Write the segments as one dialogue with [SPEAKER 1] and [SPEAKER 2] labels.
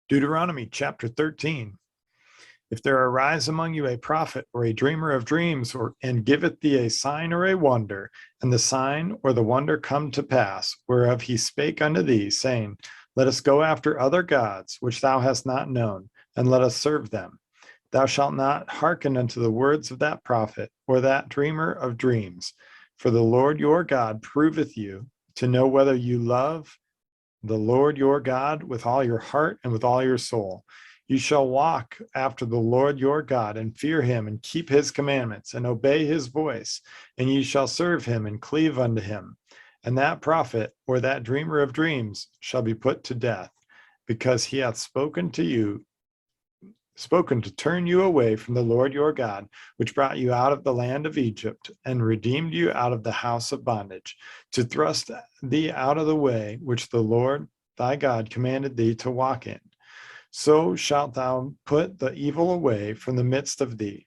[SPEAKER 1] Deuteronomy chapter 13. If there arise among you a prophet or a dreamer of dreams, and giveth thee a sign or a wonder, and the sign or the wonder come to pass, whereof he spake unto thee, saying, Let us go after other gods, which thou hast not known, and let us serve them. Thou shalt not hearken unto the words of that prophet or that dreamer of dreams. For the Lord your God proveth you, to know whether you love the Lord your God with all your heart and with all your soul. You shall walk after the Lord your God, and fear him, and keep his commandments, and obey his voice, and ye shall serve him, and cleave unto him. And that prophet or that dreamer of dreams shall be put to death, because he hath spoken to turn you away from the Lord your God, which brought you out of the land of Egypt, and redeemed you out of the house of bondage, to thrust thee out of the way which the Lord thy God commanded thee to walk in. So shalt thou put the evil away from the midst of thee.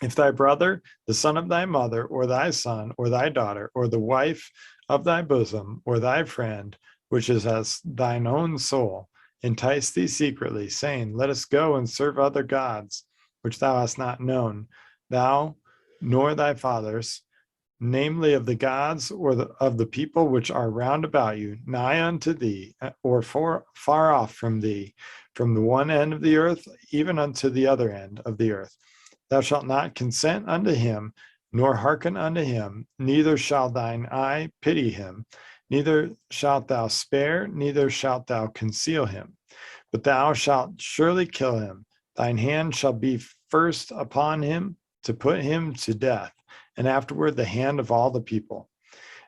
[SPEAKER 1] If thy brother, the son of thy mother, or thy son, or thy daughter, or the wife of thy bosom, or thy friend, which is as thine own soul, entice thee secretly, saying, Let us go and serve other gods, which thou hast not known, thou nor thy fathers, namely of the gods of the people which are round about you, nigh unto thee, or far off from thee, from the one end of the earth even unto the other end of the earth. Thou shalt not consent unto him, nor hearken unto him, neither shall thine eye pity him, neither shalt thou spare, neither shalt thou conceal him. But thou shalt surely kill him. Thine hand shall be first upon him to put him to death, and afterward the hand of all the people.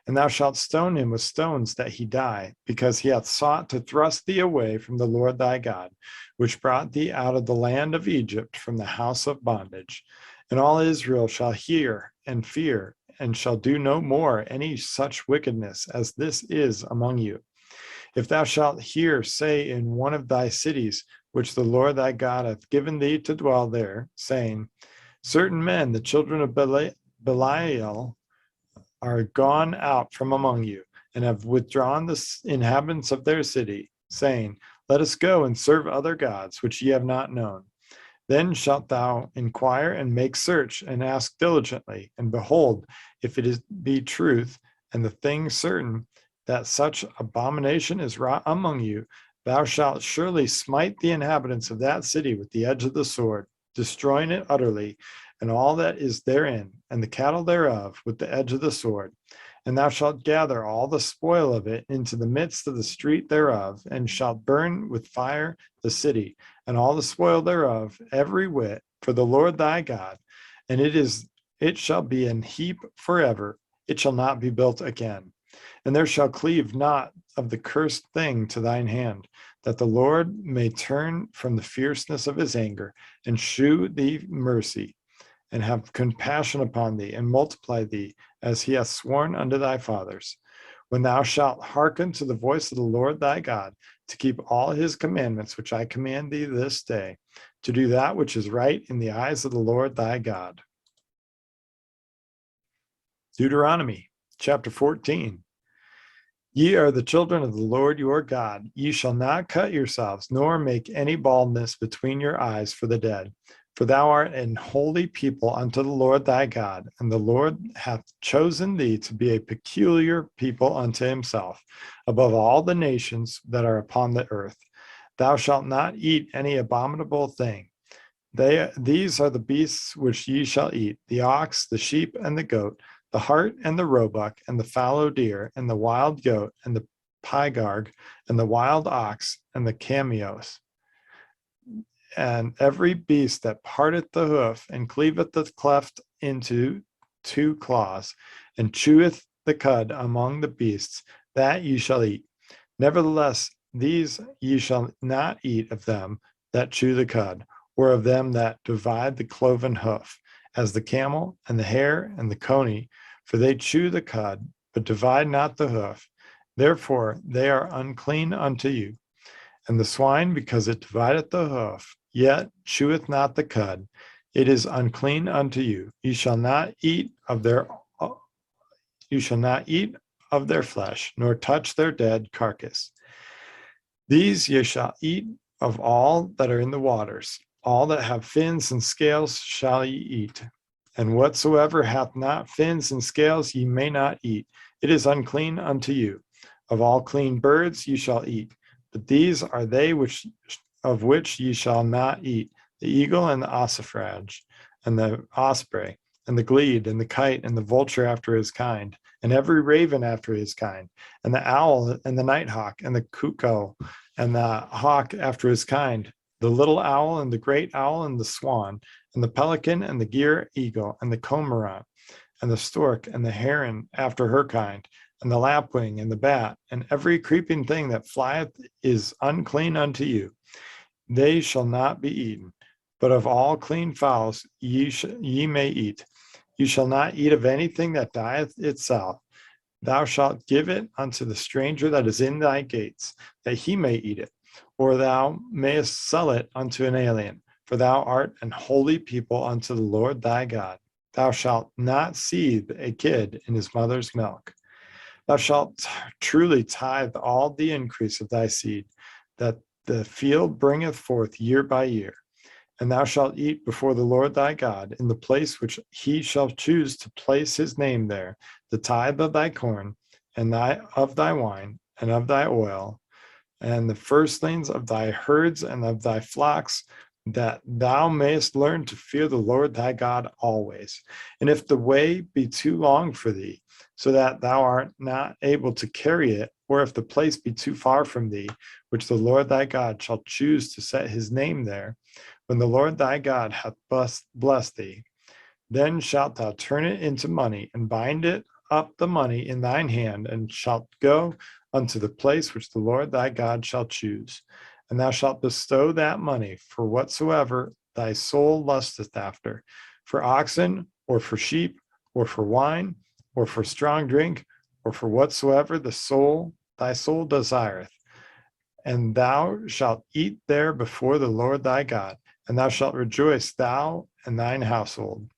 [SPEAKER 1] And thou shalt stone him with stones that he die, because he hath sought to thrust thee away from the Lord thy God, which brought thee out of the land of Egypt from the house of bondage. And all Israel shall hear and fear, and shall do no more any such wickedness as this is among you. If thou shalt hear say in one of thy cities, which the Lord thy God hath given thee to dwell there, saying, Certain men, the children of Belial, are gone out from among you, and have withdrawn the inhabitants of their city, saying, Let us go and serve other gods, which ye have not known. Then shalt thou inquire and make search, and ask diligently, and behold, if it be truth, and the thing certain, that such abomination is wrought among you, thou shalt surely smite the inhabitants of that city with the edge of the sword, destroying it utterly, and all that is therein, and the cattle thereof, with the edge of the sword. And thou shalt gather all the spoil of it into the midst of the street thereof, and shalt burn with fire the city, and all the spoil thereof, every whit, for the Lord thy God. And it shall be an heap forever, it shall not be built again. And there shall cleave not of the cursed thing to thine hand, that the Lord may turn from the fierceness of his anger, and shew thee mercy, and have compassion upon thee, and multiply thee, as he hath sworn unto thy fathers. When thou shalt hearken to the voice of the Lord thy God, to keep all his commandments which I command thee this day, to do that which is right in the eyes of the Lord thy God. Deuteronomy chapter 14. Ye are the children of the Lord your God. Ye shall not cut yourselves, nor make any baldness between your eyes for the dead. For thou art an holy people unto the Lord thy God, and the Lord hath chosen thee to be a peculiar people unto himself, above all the nations that are upon the earth. Thou shalt not eat any abominable thing. These are the beasts which ye shall eat, the ox, the sheep, and the goat, the hart, and the roebuck, and the fallow deer, and the wild goat, and the pygarg, and the wild ox, and the cameos, and every beast that parteth the hoof, and cleaveth the cleft into two claws, and cheweth the cud among the beasts, that ye shall eat. Nevertheless, these ye shall not eat of them that chew the cud, or of them that divide the cloven hoof, as the camel, and the hare, and the coney, for they chew the cud, but divide not the hoof. Therefore they are unclean unto you. And the swine, because it divideth the hoof, yet cheweth not the cud, it is unclean unto you. You shall not eat of their flesh, nor touch their dead carcass. These ye shall eat of all that are in the waters. All that have fins and scales shall ye eat. And whatsoever hath not fins and scales ye may not eat. It is unclean unto you. Of all clean birds ye shall eat. But these are they of which ye shall not eat: the eagle and the ossifrage, and the osprey, and the glede, and the kite, and the vulture after his kind, and every raven after his kind, and the owl, and the nighthawk, and the cuckoo, and the hawk after his kind, the little owl, and the great owl, and the swan, and the pelican, and the gier eagle, and the cormorant, and the stork, and the heron after her kind, and the lapwing, and the bat, and every creeping thing that flieth is unclean unto you. They shall not be eaten. But of all clean fowls ye may eat. You shall not eat of anything that dieth itself. Thou shalt give it unto the stranger that is in thy gates, that he may eat it, or thou mayest sell it unto an alien, for thou art an holy people unto the Lord thy God. Thou shalt not seethe a kid in his mother's milk. Thou shalt truly tithe all the increase of thy seed, that the field bringeth forth year by year. And thou shalt eat before the Lord thy God in the place which he shall choose to place his name there, the tithe of thy corn, and of thy wine, and of thy oil, and the firstlings of thy herds and of thy flocks, that thou mayest learn to fear the Lord thy God always. And if the way be too long for thee, so that thou art not able to carry it, or if the place be too far from thee, which the Lord thy God shall choose to set his name there, when the Lord thy God hath blessed thee, then shalt thou turn it into money, and bind it up the money in thine hand, and shalt go unto the place which the Lord thy God shall choose. And thou shalt bestow that money for whatsoever thy soul lusteth after, for oxen, or for sheep, or for wine, or for strong drink, or for whatsoever thy soul desireth. And thou shalt eat there before the Lord thy God, and thou shalt rejoice, thou and thine household.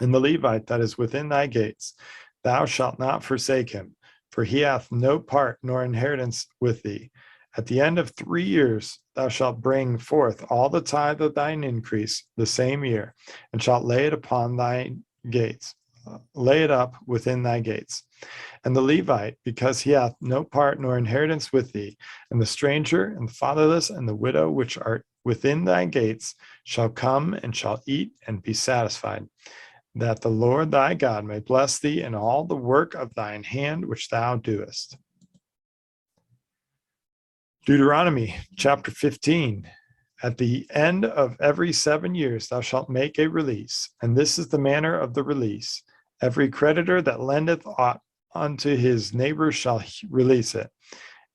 [SPEAKER 1] And the Levite that is within thy gates, thou shalt not forsake him, for he hath no part nor inheritance with thee. At the end of 3 years thou shalt bring forth all the tithe of thine increase the same year, and shalt lay it upon thy gates, lay it up within thy gates. And the Levite, because he hath no part nor inheritance with thee, and the stranger, and the fatherless, and the widow which are within thy gates, shall come and shall eat and be satisfied, that the Lord thy God may bless thee in all the work of thine hand which thou doest. Deuteronomy chapter 15. At the end of every 7 years thou shalt make a release, and this is the manner of the release. Every creditor that lendeth aught unto his neighbor shall release it.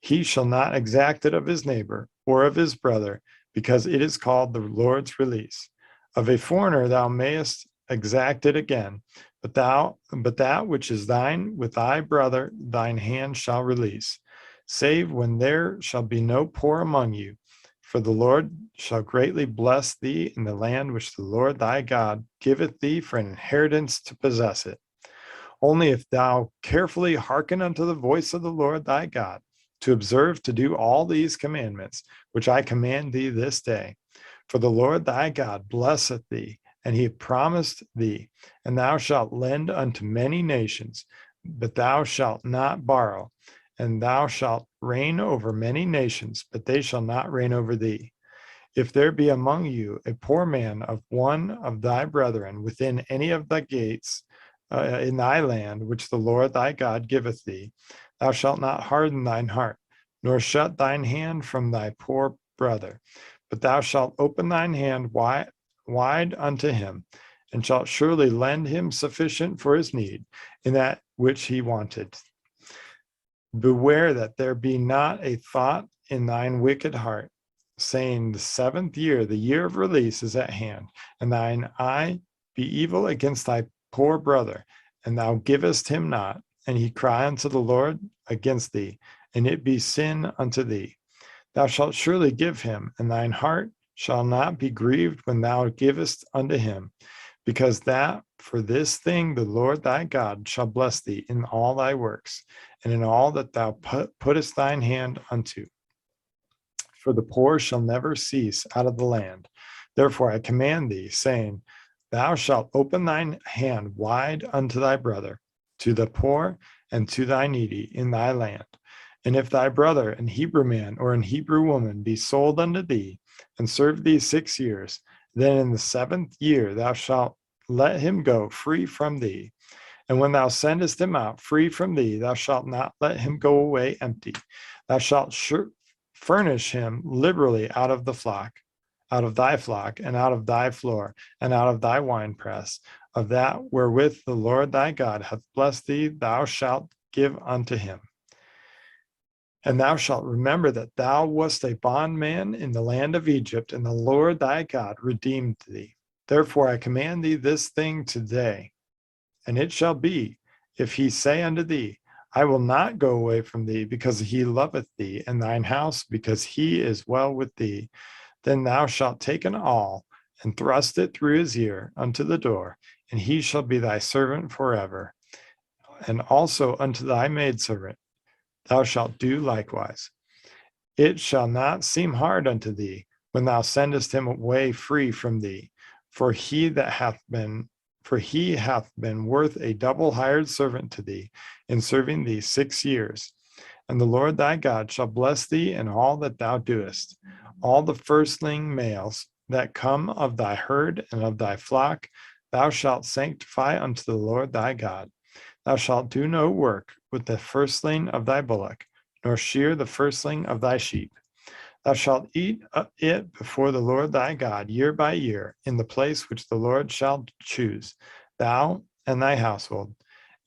[SPEAKER 1] He shall not exact it of his neighbor or of his brother, because it is called the Lord's release. Of a foreigner thou mayest exact it again, but that which is thine with thy brother thine hand shall release, save when there shall be no poor among you. For the Lord shall greatly bless thee in the land which the Lord thy God giveth thee for an inheritance to possess it. Only if thou carefully hearken unto the voice of the Lord thy God, to observe to do all these commandments, which I command thee this day. For the Lord thy God blesseth thee, and he promised thee, and thou shalt lend unto many nations, but thou shalt not borrow. And thou shalt reign over many nations, but they shall not reign over thee. If there be among you a poor man of one of thy brethren within any of thy gates in thy land, which the Lord thy God giveth thee, thou shalt not harden thine heart, nor shut thine hand from thy poor brother, but thou shalt open thine hand wide unto him, and shalt surely lend him sufficient for his need in that which he wanted. Beware that there be not a thought in thine wicked heart, saying, the 7th year, the year of release, is at hand, and thine eye be evil against thy poor brother, and thou givest him not, and he cry unto the Lord against thee, and it be sin unto thee. Thou shalt surely give him, and thine heart shall not be grieved when thou givest unto him, because that for this thing the Lord thy God shall bless thee in all thy works, and in all that thou puttest thine hand unto. for the poor shall never cease out of the land. Therefore I command thee, saying, Thou shalt open thine hand wide unto thy brother, to the poor, and to thy needy in thy land. And if thy brother, an Hebrew man or an Hebrew woman, be sold unto thee, and serve thee 6 years, then in the 7th year thou shalt let him go free from thee. And when thou sendest him out free from thee, thou shalt not let him go away empty. Thou shalt furnish him liberally out of the flock, out of thy flock, and out of thy floor, and out of thy winepress, of that wherewith the Lord thy God hath blessed thee, thou shalt give unto him. And thou shalt remember that thou wast a bondman in the land of Egypt, and the Lord thy God redeemed thee. Therefore I command thee this thing today. And it shall be, if he say unto thee, I will not go away from thee, because he loveth thee, and thine house, because he is well with thee, then thou shalt take an awl, and thrust it through his ear unto the door, and he shall be thy servant forever. And also unto thy maidservant thou shalt do likewise. It shall not seem hard unto thee when thou sendest him away free from thee, for he hath been worth a double hired servant to thee in serving thee 6 years. And the Lord thy God shall bless thee in all that thou doest. All the firstling males that come of thy herd and of thy flock thou shalt sanctify unto the Lord thy God. Thou shalt do no work with the firstling of thy bullock, nor shear the firstling of thy sheep. Thou shalt eat it before the Lord thy God year by year, in the place which the Lord shall choose, thou and thy household.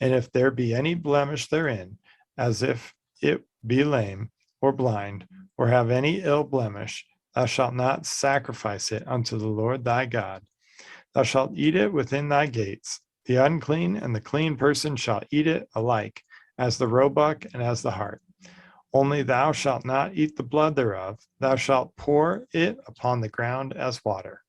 [SPEAKER 1] And if there be any blemish therein, as if it be lame, or blind, or have any ill blemish, thou shalt not sacrifice it unto the Lord thy God. Thou shalt eat it within thy gates. The unclean and the clean person shall eat it alike, as the roebuck and as the hart. Only thou shalt not eat the blood thereof. Thou shalt pour it upon the ground as water.